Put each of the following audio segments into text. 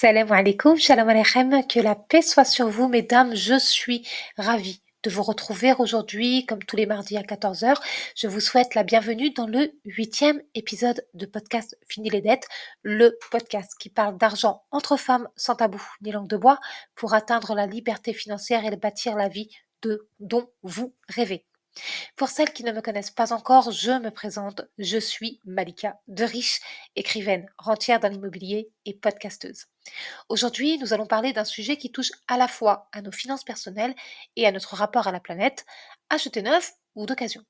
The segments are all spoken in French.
Salam alaikum, shalom aleichem, que la paix soit sur vous, mesdames. Je suis ravie de vous retrouver aujourd'hui, comme tous les mardis à 14 heures. Je vous souhaite la bienvenue dans le 8e épisode de podcast Fini les dettes, le podcast qui parle d'argent entre femmes sans tabou ni langue de bois pour atteindre la liberté financière et bâtir la vie dont vous rêvez. Pour celles qui ne me connaissent pas encore, je me présente, je suis Malika de Riche, écrivaine, rentière dans l'immobilier et podcasteuse. Aujourd'hui, nous allons parler d'un sujet qui touche à la fois à nos finances personnelles et à notre rapport à la planète, acheter neuf ou d'occasion.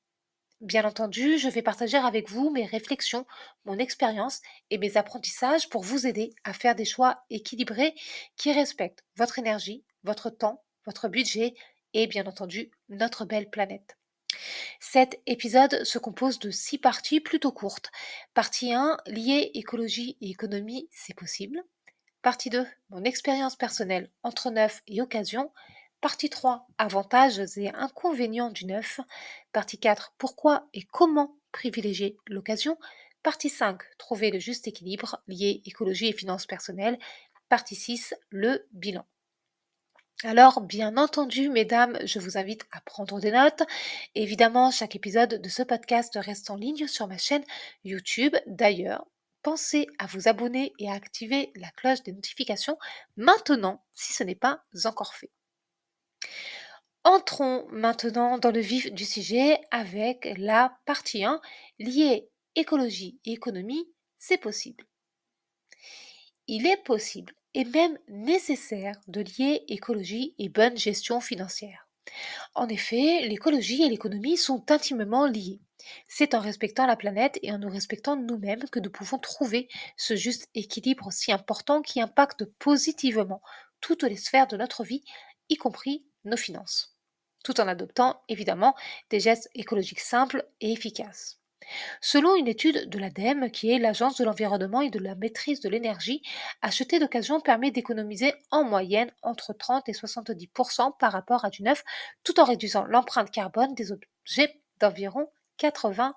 Bien entendu, je vais partager avec vous mes réflexions, mon expérience et mes apprentissages pour vous aider à faire des choix équilibrés qui respectent votre énergie, votre temps, votre budget et bien entendu notre belle planète. Cet épisode se compose de 6 parties plutôt courtes. Partie 1, liée écologie et économie, c'est possible. Partie 2, mon expérience personnelle entre neuf et occasion. Partie 3, avantages et inconvénients du neuf. Partie 4, pourquoi et comment privilégier l'occasion. Partie 5, trouver le juste équilibre lié écologie et finances personnelles. Partie 6, le bilan. Alors, bien entendu, mesdames, je vous invite à prendre des notes. Évidemment, chaque épisode de ce podcast reste en ligne sur ma chaîne YouTube. D'ailleurs, pensez à vous abonner et à activer la cloche des notifications maintenant si ce n'est pas encore fait. Entrons maintenant dans le vif du sujet avec la partie 1 liée écologie et économie, c'est possible. Il est possible et même nécessaire de lier écologie et bonne gestion financière. En effet, l'écologie et l'économie sont intimement liées. C'est en respectant la planète et en nous respectant nous-mêmes que nous pouvons trouver ce juste équilibre si important qui impacte positivement toutes les sphères de notre vie, y compris nos finances, tout en adoptant évidemment des gestes écologiques simples et efficaces. Selon une étude de l'ADEME, qui est l'Agence de l'environnement et de la maîtrise de l'énergie, acheter d'occasion permet d'économiser en moyenne entre 30 et 70% par rapport à du neuf, tout en réduisant l'empreinte carbone des objets d'environ 80%.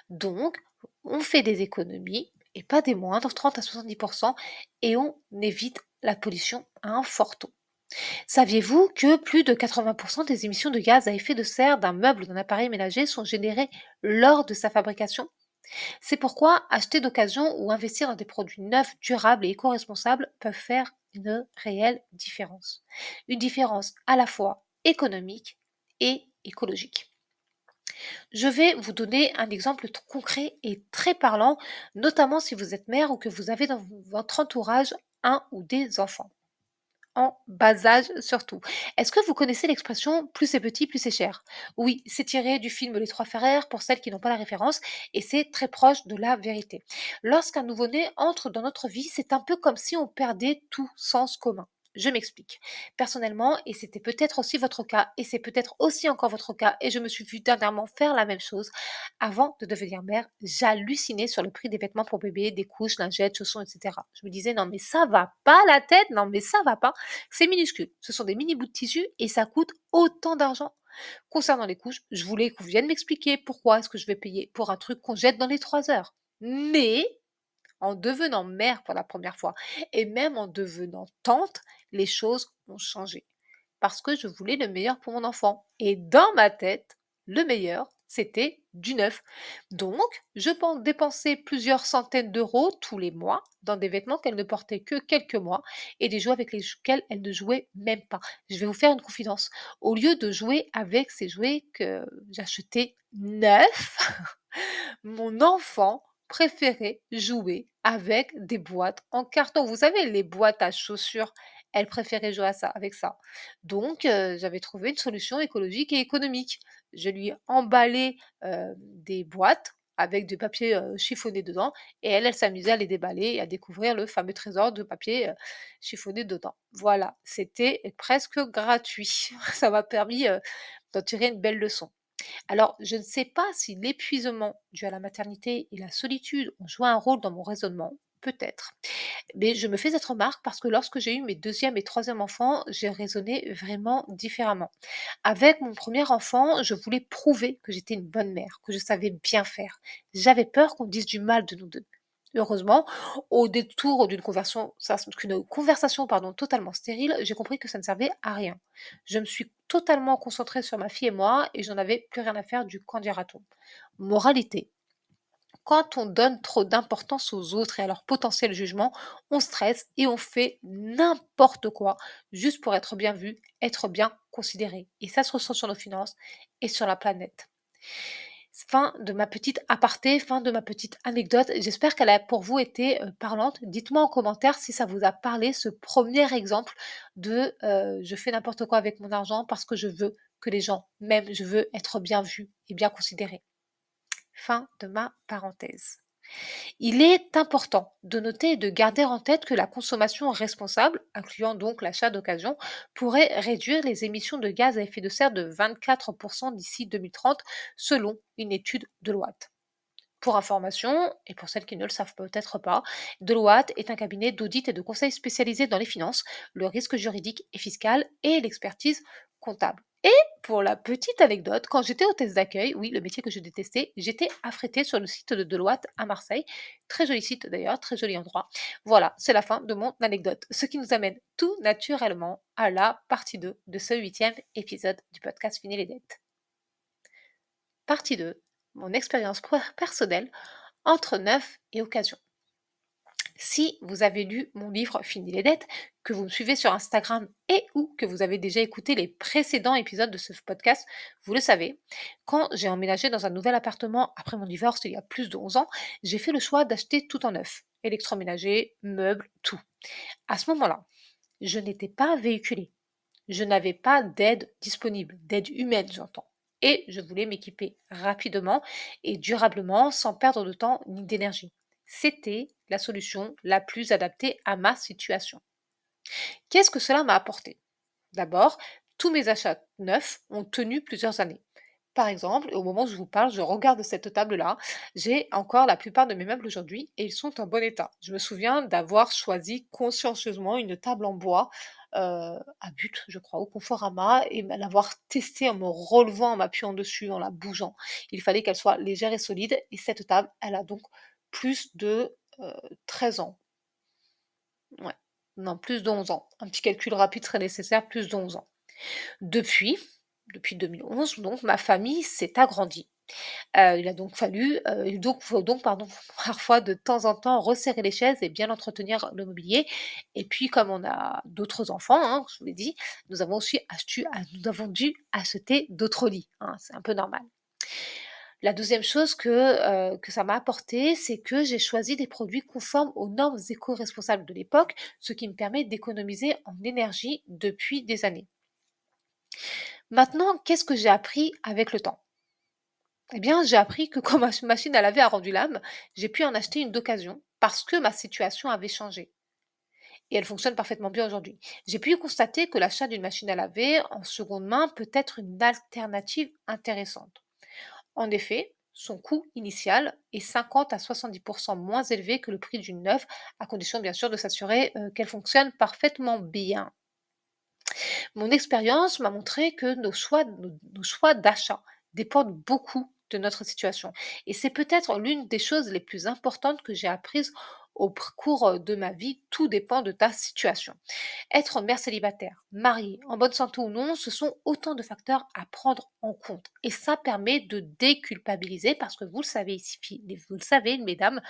Donc, on fait des économies, et pas des moindres, 30 à 70%, et on évite la pollution à un fort taux. Saviez-vous que plus de 80% des émissions de gaz à effet de serre d'un meuble ou d'un appareil ménager sont générées lors de sa fabrication? C'est pourquoi acheter d'occasion ou investir dans des produits neufs, durables et éco-responsables peuvent faire une réelle différence. Une différence à la fois économique et écologique. Je vais vous donner un exemple concret et très parlant, notamment si vous êtes mère ou que vous avez dans votre entourage un ou des enfants en bas âge surtout. Est-ce que vous connaissez l'expression plus c'est petit, plus c'est cher? Oui, c'est tiré du film Les Trois Frères pour celles qui n'ont pas la référence et c'est très proche de la vérité. Lorsqu'un nouveau-né entre dans notre vie, c'est un peu comme si on perdait tout sens commun. Je m'explique. Personnellement, et c'était peut-être aussi votre cas, et c'est peut-être aussi encore votre cas, et je me suis vue dernièrement faire la même chose, avant de devenir mère, j'hallucinais sur le prix des vêtements pour bébé, des couches, lingettes, chaussons, etc. Je me disais, non mais ça va pas la tête, non mais ça va pas. C'est minuscule, ce sont des mini bouts de tissu et ça coûte autant d'argent. Concernant les couches, je voulais qu'on vienne m'expliquer pourquoi est-ce que je vais payer pour un truc qu'on jette dans les 3 heures. Mais en devenant mère pour la première fois et même en devenant tante, les choses ont changé. Parce que je voulais le meilleur pour mon enfant. Et dans ma tête, le meilleur, c'était du neuf. Donc, je pense dépenser plusieurs centaines d'euros tous les mois dans des vêtements qu'elle ne portait que quelques mois et des jouets avec lesquels elle ne jouait même pas. Je vais vous faire une confidence. Au lieu de jouer avec ces jouets que j'achetais neufs, mon enfant préférait jouer avec des boîtes en carton. Vous savez, les boîtes à chaussures, elle préférait jouer à ça, avec ça. Donc, j'avais trouvé une solution écologique et économique. Je lui ai emballé des boîtes avec du papier chiffonné dedans et elle s'amusait à les déballer et à découvrir le fameux trésor de papier chiffonné dedans. Voilà, c'était presque gratuit. Ça m'a permis d'en tirer une belle leçon. Alors, je ne sais pas si l'épuisement dû à la maternité et la solitude ont joué un rôle dans mon raisonnement, peut-être. Mais je me fais cette remarque parce que lorsque j'ai eu mes deuxième et troisième enfants, j'ai raisonné vraiment différemment. Avec mon premier enfant, je voulais prouver que j'étais une bonne mère, que je savais bien faire. J'avais peur qu'on dise du mal de nous deux. Heureusement, au détour qu'une conversation pardon, totalement stérile, j'ai compris que ça ne servait à rien. Je me suis totalement concentrée sur ma fille et moi et j'en avais plus rien à faire du qu'en dira-t-on. Moralité, quand on donne trop d'importance aux autres et à leur potentiel jugement, on stresse et on fait n'importe quoi juste pour être bien vu, être bien considéré. Et ça se ressent sur nos finances et sur la planète. Fin de ma petite aparté, fin de ma petite anecdote. J'espère qu'elle a pour vous été parlante. Dites-moi en commentaire si ça vous a parlé, ce premier exemple de je fais n'importe quoi avec mon argent parce que je veux que les gens m'aiment, je veux être bien vue et bien considérée. Fin de ma parenthèse. Il est important de noter et de garder en tête que la consommation responsable, incluant donc l'achat d'occasion, pourrait réduire les émissions de gaz à effet de serre de 24% d'ici 2030, selon une étude de l'OAT. Pour information, et pour celles qui ne le savent peut-être pas, Deloitte est un cabinet d'audit et de conseil spécialisé dans les finances, le risque juridique et fiscal et l'expertise comptable. Et pour la petite anecdote, quand j'étais hôtesse d'accueil, oui, le métier que je détestais, j'étais affrétée sur le site de Deloitte à Marseille. Très joli site d'ailleurs, très joli endroit. Voilà, c'est la fin de mon anecdote. Ce qui nous amène tout naturellement à la partie 2 de ce huitième épisode du podcast Fini les dettes. Partie 2, mon expérience personnelle entre neuf et occasion. Si vous avez lu mon livre Fini les dettes, que vous me suivez sur Instagram et ou que vous avez déjà écouté les précédents épisodes de ce podcast, vous le savez, quand j'ai emménagé dans un nouvel appartement après mon divorce il y a plus de 11 ans, j'ai fait le choix d'acheter tout en neuf, électroménager, meubles, tout. À ce moment-là, je n'étais pas véhiculée. Je n'avais pas d'aide disponible, d'aide humaine j'entends. Et je voulais m'équiper rapidement et durablement sans perdre de temps ni d'énergie. C'était la solution la plus adaptée à ma situation. Qu'est-ce que cela m'a apporté? D'abord, tous mes achats neufs ont tenu plusieurs années. Par exemple, au moment où je vous parle, je regarde cette table-là, j'ai encore la plupart de mes meubles aujourd'hui et ils sont en bon état. Je me souviens d'avoir choisi consciencieusement une table en bois à but, je crois, au Conforama, et l'avoir testée en me relevant, en m'appuyant dessus, en la bougeant. Il fallait qu'elle soit légère et solide et cette table, elle a donc plus de 13 ans. Ouais. Non, plus de 11 ans. Un petit calcul rapide serait nécessaire, plus de 11 ans. Depuis, depuis 2011, donc ma famille s'est agrandie. Il a donc fallu, donc faut donc pardon, parfois de temps en temps resserrer les chaises et bien entretenir le mobilier et puis comme on a d'autres enfants, hein, je vous l'ai dit, nous avons dû acheter d'autres lits, hein, c'est un peu normal. La deuxième chose que ça m'a apporté, c'est que j'ai choisi des produits conformes aux normes éco-responsables de l'époque, ce qui me permet d'économiser en énergie depuis des années. Maintenant, qu'est-ce que j'ai appris avec le temps? Eh bien, j'ai appris que quand ma machine à laver a rendu l'âme, j'ai pu en acheter une d'occasion parce que ma situation avait changé et elle fonctionne parfaitement bien aujourd'hui. J'ai pu constater que l'achat d'une machine à laver en seconde main peut être une alternative intéressante. En effet, son coût initial est 50 à 70% moins élevé que le prix d'une neuve, à condition bien sûr de s'assurer qu'elle fonctionne parfaitement bien. Mon expérience m'a montré que nos choix d'achat dépendent beaucoup de notre situation. Et c'est peut-être l'une des choses les plus importantes que j'ai apprises au cours de ma vie. Tout dépend de ta situation. Être mère célibataire, mariée, en bonne santé ou non, ce sont autant de facteurs à prendre en compte. Et ça permet de déculpabiliser parce que vous le savez ici, vous le savez, mesdames,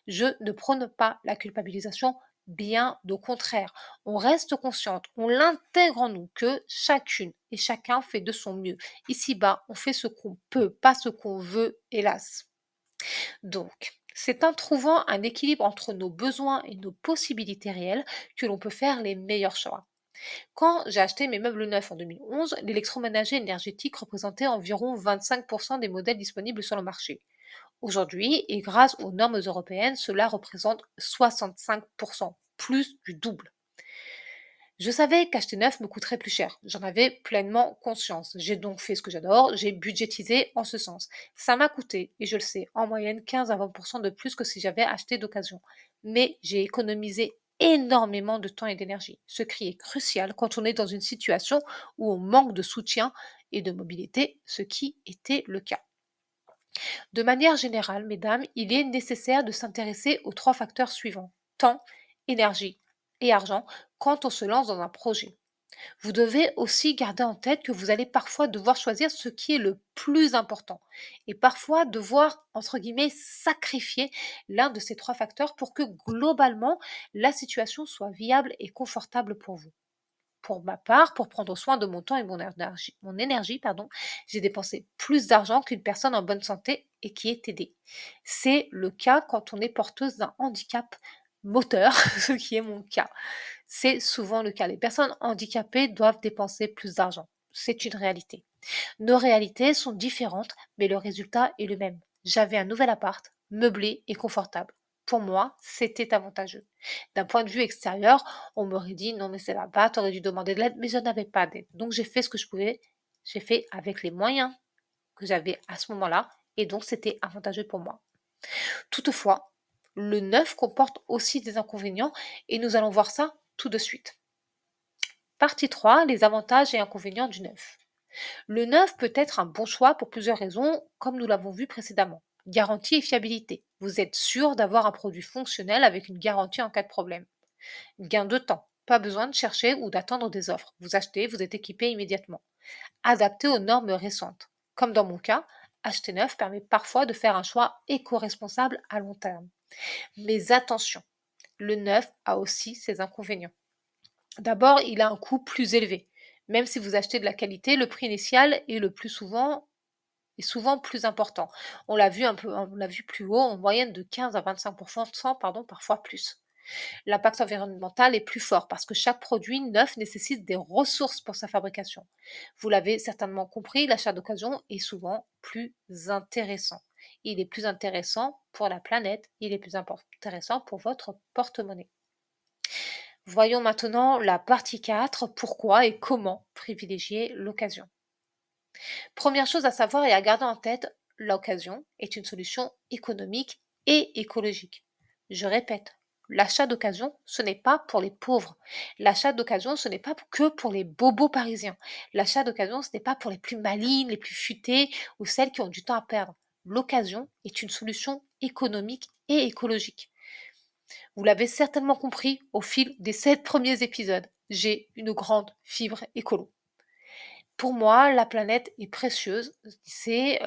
je ne prône pas la culpabilisation. Bien au contraire, on reste consciente, on l'intègre en nous que chacune et chacun fait de son mieux. Ici-bas, on fait ce qu'on peut, pas ce qu'on veut, hélas. Donc, c'est en trouvant un équilibre entre nos besoins et nos possibilités réelles que l'on peut faire les meilleurs choix. Quand j'ai acheté mes meubles neufs en 2011, l'électroménager énergétique représentait environ 25% des modèles disponibles sur le marché. Aujourd'hui, et grâce aux normes européennes, cela représente 65%, plus du double. Je savais qu'acheter neuf me coûterait plus cher. J'en avais pleinement conscience. J'ai donc fait ce que j'adore, j'ai budgétisé en ce sens. Ça m'a coûté, et je le sais, en moyenne 15 à 20% de plus que si j'avais acheté d'occasion. Mais j'ai économisé énormément de temps et d'énergie, ce qui est crucial quand on est dans une situation où on manque de soutien et de mobilité, ce qui était le cas. De manière générale, mesdames, il est nécessaire de s'intéresser aux 3 facteurs suivants: temps, énergie et argent quand on se lance dans un projet. Vous devez aussi garder en tête que vous allez parfois devoir choisir ce qui est le plus important et parfois devoir, entre guillemets, sacrifier l'un de ces 3 facteurs pour que globalement la situation soit viable et confortable pour vous. Pour ma part, pour prendre soin de mon temps et mon énergie, pardon, j'ai dépensé plus d'argent qu'une personne en bonne santé et qui est aidée. C'est le cas quand on est porteuse d'un handicap moteur, ce qui est mon cas. C'est souvent le cas. Les personnes handicapées doivent dépenser plus d'argent. C'est une réalité. Nos réalités sont différentes, mais le résultat est le même. J'avais un nouvel appart, meublé et confortable. Pour moi, c'était avantageux. D'un point de vue extérieur, on m'aurait dit non mais ça va pas, t'aurais dû demander de l'aide, mais je n'avais pas d'aide. Donc j'ai fait ce que je pouvais, j'ai fait avec les moyens que j'avais à ce moment-là, et donc c'était avantageux pour moi. Toutefois, le neuf comporte aussi des inconvénients, et nous allons voir ça tout de suite. Partie 3, les avantages et inconvénients du neuf. Le neuf peut être un bon choix pour plusieurs raisons, comme nous l'avons vu précédemment. Garantie et fiabilité. Vous êtes sûr d'avoir un produit fonctionnel avec une garantie en cas de problème. Gain de temps. Pas besoin de chercher ou d'attendre des offres. Vous achetez, vous êtes équipé immédiatement. Adapté aux normes récentes. Comme dans mon cas, acheter neuf permet parfois de faire un choix éco-responsable à long terme. Mais attention, le neuf a aussi ses inconvénients. D'abord, il a un coût plus élevé. Même si vous achetez de la qualité, le prix initial est souvent plus important. On l'a vu plus haut, en moyenne de 15 à 25%, pardon, parfois plus. L'impact environnemental est plus fort parce que chaque produit neuf nécessite des ressources pour sa fabrication. Vous l'avez certainement compris, l'achat d'occasion est souvent plus intéressant. Il est plus intéressant pour la planète, il est plus intéressant pour votre porte-monnaie. Voyons maintenant la partie 4, pourquoi et comment privilégier l'occasion. Première chose à savoir et à garder en tête, l'occasion est une solution économique et écologique. Je répète, l'achat d'occasion, ce n'est pas pour les pauvres. L'achat d'occasion, ce n'est pas que pour les bobos parisiens. L'achat d'occasion, ce n'est pas pour les plus malignes, les plus futées ou celles qui ont du temps à perdre. L'occasion est une solution économique et écologique. Vous l'avez certainement compris au fil des 7 premiers épisodes. J'ai une grande fibre écolo. Pour moi, la planète est précieuse. C'est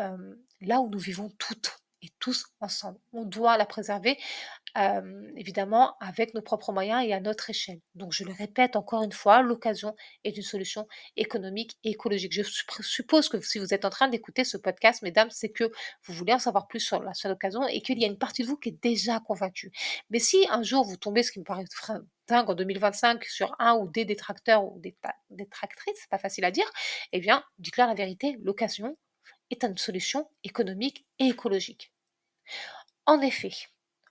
là où nous vivons toutes et tous ensemble. On doit la préserver, évidemment, avec nos propres moyens et à notre échelle. Donc, je le répète encore une fois, l'occasion est une solution économique et écologique. Je suppose que si vous êtes en train d'écouter ce podcast, mesdames, c'est que vous voulez en savoir plus sur l'achat d'occasion et qu'il y a une partie de vous qui est déjà convaincue. Mais si un jour vous tombez, ce qui me paraît dingue en 2025, sur un ou des détracteurs ou des détractrices, c'est pas facile à dire, eh bien, dites-leur la vérité, l'occasion est une solution économique et écologique. En effet,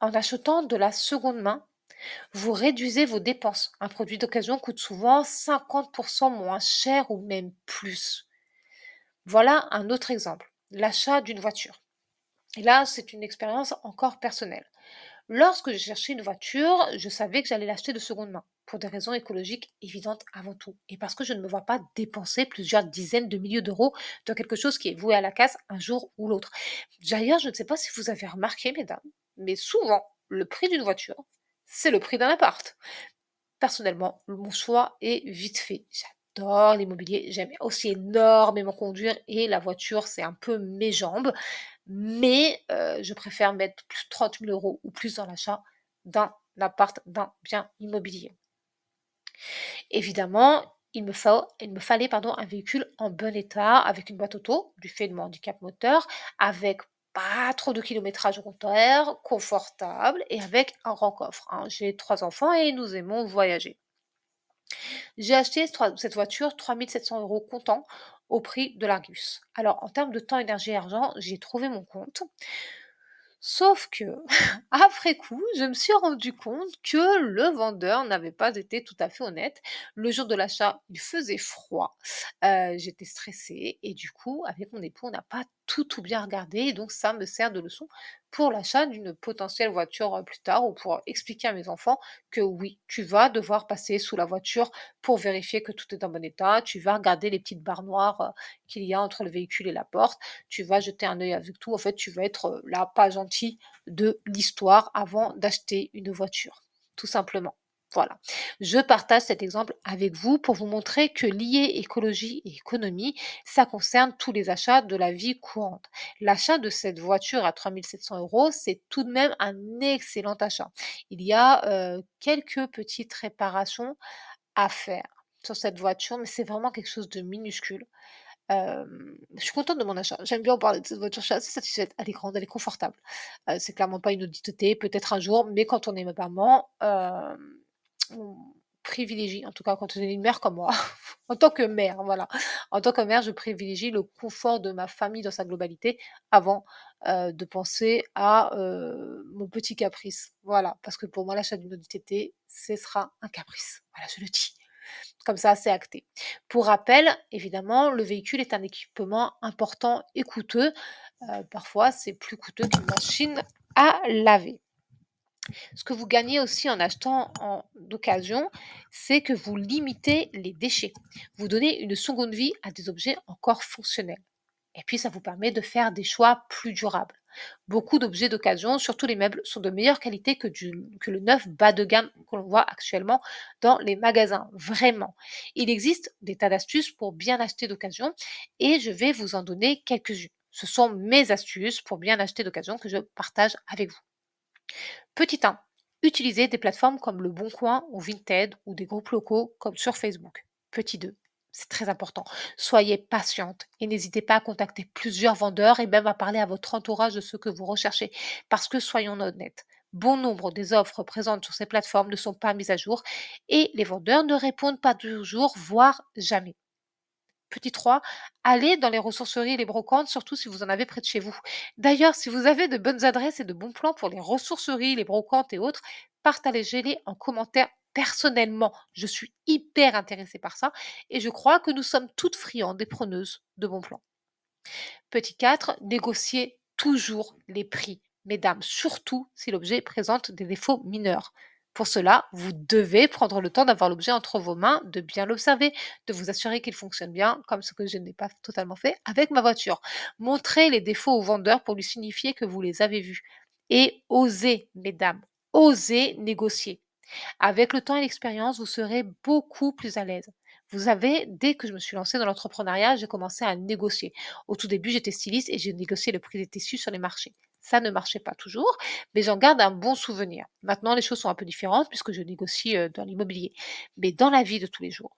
en achetant de la seconde main, vous réduisez vos dépenses. Un produit d'occasion coûte souvent 50% moins cher ou même plus. Voilà un autre exemple, l'achat d'une voiture. Et là, c'est une expérience encore personnelle. Lorsque j'ai cherché une voiture, je savais que j'allais l'acheter de seconde main, pour des raisons écologiques évidentes avant tout, et parce que je ne me vois pas dépenser plusieurs dizaines de milliers d'euros dans quelque chose qui est voué à la casse un jour ou l'autre. D'ailleurs, je ne sais pas si vous avez remarqué, mesdames, mais souvent, le prix d'une voiture, c'est le prix d'un appart. Personnellement, mon choix est vite fait. J'adore l'immobilier, j'aime aussi énormément conduire et la voiture, c'est un peu mes jambes, mais je préfère mettre plus de 30 000 € ou plus dans l'achat d'un appart, d'un bien immobilier. Évidemment, il me fallait pardon, un véhicule en bon état, avec une boîte auto, du fait de mon handicap moteur, avec pas trop de kilométrage au compteur, confortable et avec un grand coffre, hein. J'ai 3 enfants et nous aimons voyager. J'ai acheté cette voiture 3 700 € comptant au prix de l'Argus. Alors en termes de temps, énergie et argent, j'ai trouvé mon compte. Sauf que, après coup, je me suis rendu compte que le vendeur n'avait pas été tout à fait honnête. Le jour de l'achat, il faisait froid, j'étais stressée et du coup, avec mon époux, on n'a pas tout bien regarder et donc ça me sert de leçon pour l'achat d'une potentielle voiture, plus tard ou pour expliquer à mes enfants que oui, tu vas devoir passer sous la voiture pour vérifier que tout est en bon état. Tu vas regarder les petites barres noires, qu'il y a entre le véhicule et la porte. Tu vas jeter un œil avec tout. En fait, tu vas être, la pas gentil de l'histoire avant d'acheter une voiture, tout simplement. Voilà. Je partage cet exemple avec vous pour vous montrer que lier écologie et économie, ça concerne tous les achats de la vie courante. L'achat de cette voiture à 3 700 €, c'est tout de même un excellent achat. Il y a, quelques petites réparations à faire sur cette voiture, mais c'est vraiment quelque chose de minuscule. Je suis contente de mon achat. J'aime bien en parler de cette voiture, je suis assez satisfaite. Elle est grande, elle est confortable. C'est clairement pas une Audi TT, peut-être un jour, mais quand on est maman, on privilégie, en tout cas quand on est une mère comme moi, en tant que mère, voilà. En tant que mère, je privilégie le confort de ma famille dans sa globalité avant, de penser à, mon petit caprice. Voilà, parce que pour moi, l'achat d'une Audi TT, ce sera un caprice. Voilà, je le dis. Comme ça, c'est acté. Pour rappel, évidemment, le véhicule est un équipement important et coûteux. Parfois, c'est plus coûteux qu'une machine à laver. Ce que vous gagnez aussi en achetant en d'occasion, c'est que vous limitez les déchets. Vous donnez une seconde vie à des objets encore fonctionnels. Et puis, ça vous permet de faire des choix plus durables. Beaucoup d'objets d'occasion, surtout les meubles, sont de meilleure qualité que le neuf bas de gamme que l'on voit actuellement dans les magasins. Vraiment. Il existe des tas d'astuces pour bien acheter d'occasion et je vais vous en donner quelques-unes. Ce sont mes astuces pour bien acheter d'occasion que je partage avec vous. Petit 1, utilisez des plateformes comme Le Bon Coin ou Vinted ou des groupes locaux comme sur Facebook. Petit 2, c'est très important. Soyez patiente et n'hésitez pas à contacter plusieurs vendeurs et même à parler à votre entourage de ce que vous recherchez. Parce que soyons honnêtes, bon nombre des offres présentes sur ces plateformes ne sont pas mises à jour et les vendeurs ne répondent pas toujours, voire jamais. Petit 3, allez dans les ressourceries et les brocantes, surtout si vous en avez près de chez vous. D'ailleurs, si vous avez de bonnes adresses et de bons plans pour les ressourceries, les brocantes et autres, partagez-les en commentaire personnellement. Je suis hyper intéressée par ça et je crois que nous sommes toutes friandes et preneuses de bons plans. Petit 4, négociez toujours les prix. Mesdames, surtout si l'objet présente des défauts mineurs. Pour cela, vous devez prendre le temps d'avoir l'objet entre vos mains, de bien l'observer, de vous assurer qu'il fonctionne bien, comme ce que je n'ai pas totalement fait avec ma voiture. Montrez les défauts au vendeur pour lui signifier que vous les avez vus. Et osez, mesdames, osez négocier. Avec le temps et l'expérience, vous serez beaucoup plus à l'aise. Vous savez, dès que je me suis lancée dans l'entrepreneuriat, j'ai commencé à négocier. Au tout début, j'étais styliste et j'ai négocié le prix des tissus sur les marchés. Ça ne marchait pas toujours, mais j'en garde un bon souvenir. Maintenant, les choses sont un peu différentes puisque je négocie dans l'immobilier. Mais dans la vie de tous les jours,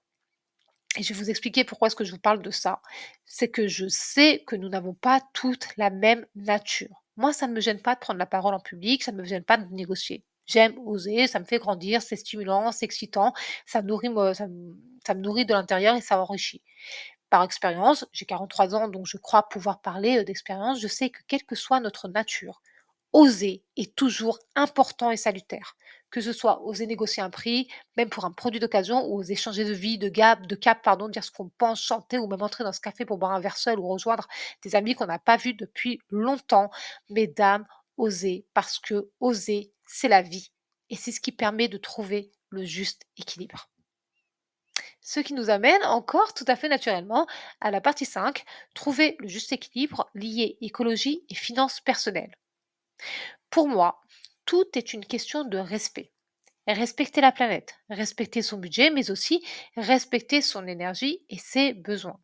et je vais vous expliquer pourquoi est-ce que je vous parle de ça. C'est que je sais que nous n'avons pas toutes la même nature. Moi, ça ne me gêne pas de prendre la parole en public, ça ne me gêne pas de négocier. J'aime oser, ça me fait grandir, c'est stimulant, c'est excitant, ça nourrit ça me nourrit de l'intérieur et ça enrichit. Par expérience, j'ai 43 ans, donc je crois pouvoir parler d'expérience. Je sais que quelle que soit notre nature, oser est toujours important et salutaire. Que ce soit oser négocier un prix, même pour un produit d'occasion, ou oser changer de vie, de cap, pardon, dire ce qu'on pense, chanter, ou même entrer dans ce café pour boire un verre seul ou rejoindre des amis qu'on n'a pas vus depuis longtemps. Mesdames, osez, parce que oser, c'est la vie. Et c'est ce qui permet de trouver le juste équilibre. Ce qui nous amène encore tout à fait naturellement à la partie 5, trouver le juste équilibre lié écologie et finances personnelles. Pour moi, tout est une question de respect. Respecter la planète, respecter son budget, mais aussi respecter son énergie et ses besoins.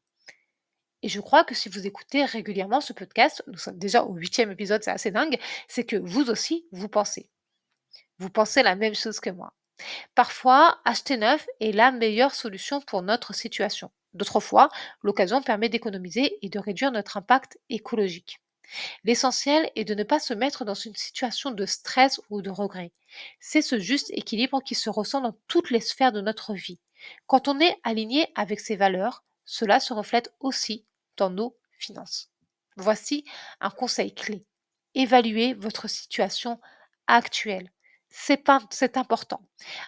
Et je crois que si vous écoutez régulièrement ce podcast, nous sommes déjà au 8e épisode, c'est assez dingue, c'est que vous aussi, vous pensez. Vous pensez la même chose que moi. Parfois, acheter neuf est la meilleure solution pour notre situation. D'autres fois, l'occasion permet d'économiser et de réduire notre impact écologique. L'essentiel est de ne pas se mettre dans une situation de stress ou de regret. C'est ce juste équilibre qui se ressent dans toutes les sphères de notre vie. Quand on est aligné avec ses valeurs, cela se reflète aussi dans nos finances. Voici un conseil clé. Évaluez votre situation actuelle. C'est important.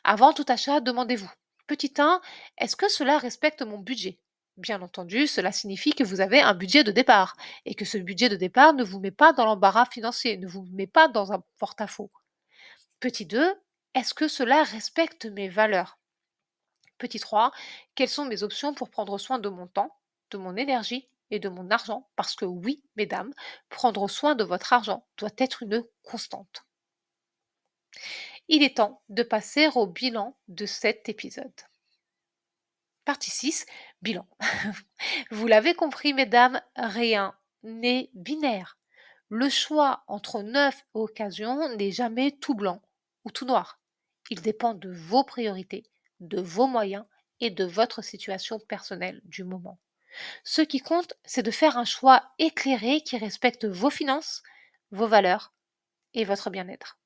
Avant tout achat, demandez-vous. Petit 1, est-ce que cela respecte mon budget? Bien entendu, cela signifie que vous avez un budget de départ et que ce budget de départ ne vous met pas dans l'embarras financier, ne vous met pas dans un porte-à-faux. Petit 2, est-ce que cela respecte mes valeurs? Petit 3, quelles sont mes options pour prendre soin de mon temps, de mon énergie et de mon argent? Parce que oui, mesdames, prendre soin de votre argent doit être une constante. Il est temps de passer au bilan de cet épisode. Partie 6, bilan. Vous l'avez compris, mesdames, rien n'est binaire. Le choix entre neuf occasions n'est jamais tout blanc ou tout noir. Il dépend de vos priorités, de vos moyens et de votre situation personnelle du moment. Ce qui compte, c'est de faire un choix éclairé qui respecte vos finances, vos valeurs et votre bien-être.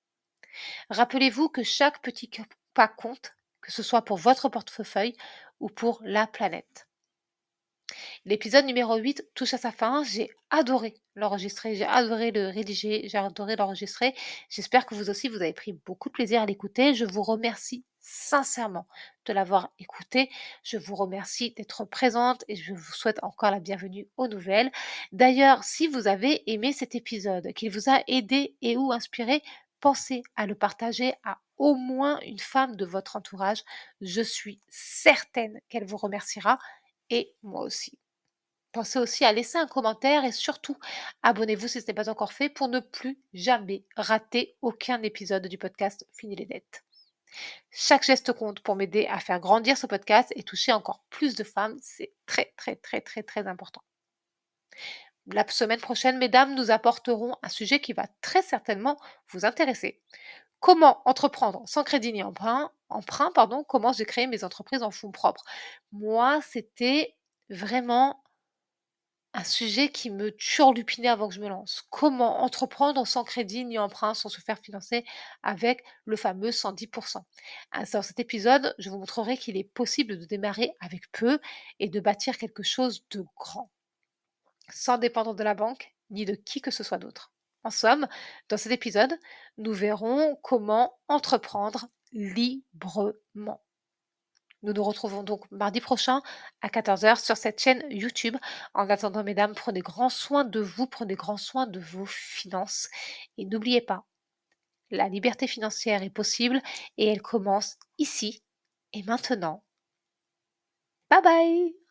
Rappelez-vous que chaque petit pas compte, que ce soit pour votre portefeuille ou pour la planète. L'épisode numéro 8 touche à sa fin. J'ai adoré l'enregistrer, j'ai adoré le rédiger, j'ai adoré l'enregistrer. J'espère que vous aussi, vous avez pris beaucoup de plaisir à l'écouter. Je vous remercie sincèrement de l'avoir écouté. Je vous remercie d'être présente et je vous souhaite encore la bienvenue aux nouvelles. D'ailleurs, si vous avez aimé cet épisode, qu'il vous a aidé et ou inspiré, pensez à le partager à au moins une femme de votre entourage. Je suis certaine qu'elle vous remerciera et moi aussi. Pensez aussi à laisser un commentaire et surtout abonnez-vous si ce n'est pas encore fait pour ne plus jamais rater aucun épisode du podcast Fini les dettes. Chaque geste compte pour m'aider à faire grandir ce podcast et toucher encore plus de femmes. C'est très très très très très important. La semaine prochaine, mesdames, nous apporterons un sujet qui va très certainement vous intéresser. Comment entreprendre sans crédit ni emprunt, pardon, comment j'ai créé mes entreprises en fonds propres. Moi, c'était vraiment un sujet qui me turlupinait avant que je me lance. Comment entreprendre sans crédit ni emprunt, sans se faire financer avec le fameux 110%. Dans cet épisode, je vous montrerai qu'il est possible de démarrer avec peu et de bâtir quelque chose de grand, sans dépendre de la banque ni de qui que ce soit d'autre. En somme, dans cet épisode, nous verrons comment entreprendre librement. Nous nous retrouvons donc mardi prochain à 14h sur cette chaîne YouTube. En attendant, mesdames, prenez grand soin de vous, prenez grand soin de vos finances. Et n'oubliez pas, la liberté financière est possible et elle commence ici et maintenant. Bye bye!